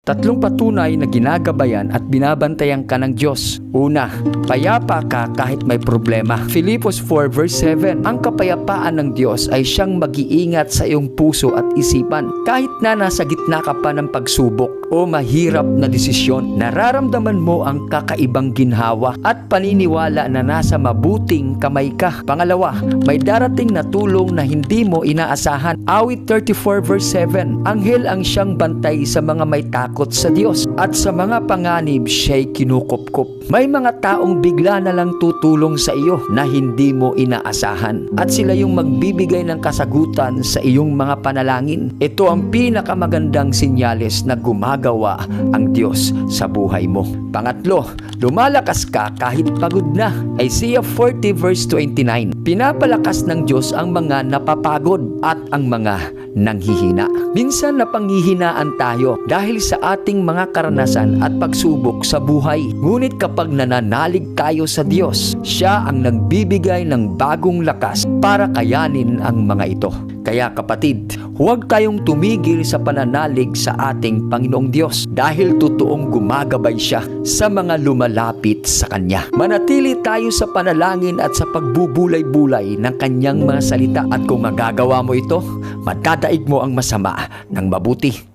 Tatlong patunay na ginagabayan at binabantayan ka ng Diyos. Una, payapa ka kahit may problema. Filipos 4 verse 7, ang kapayapaan ng Diyos ay siyang mag-iingat sa iyong puso at isipan. Kahit na nasa gitna ka pa ng pagsubok o mahirap na desisyon, nararamdaman mo ang kakaibang ginhawa at paniniwala na nasa mabuting kamay ka. Pangalawa, may darating na tulong na hindi mo inaasahan. Awit 34 verse 7, anghel ang siyang bantay sa mga may takot sa Diyos at sa mga panganib siya'y kinukupkup. May mga taong bigla na lang tutulong sa iyo na hindi mo inaasahan at sila yung magbibigay ng kasagutan sa iyong mga panalangin. Ito ang pinakamagandang sinyales na gumagawa ang Diyos sa buhay mo. Pangatlo, lumalakas ka kahit pagod na. Isaiah 40 verse 29, pinapalakas ng Diyos ang mga napapagod at ang mga nanghihina. Minsan napanghihinaan tayo dahil sa ating mga karanasan at pagsubok sa buhay. Ngunit kapag nananalig tayo sa Diyos, siya ang nagbibigay ng bagong lakas para kayanin ang mga ito. Kaya kapatid, huwag tayong tumigil sa pananalig sa ating Panginoong Diyos dahil totoong gumagabay siya sa mga lumalapit sa Kanya. Manatili tayo sa panalangin at sa pagbubulay-bulay ng Kanyang mga salita at kung magagawa mo ito, madadaig mo ang masama ng mabuti.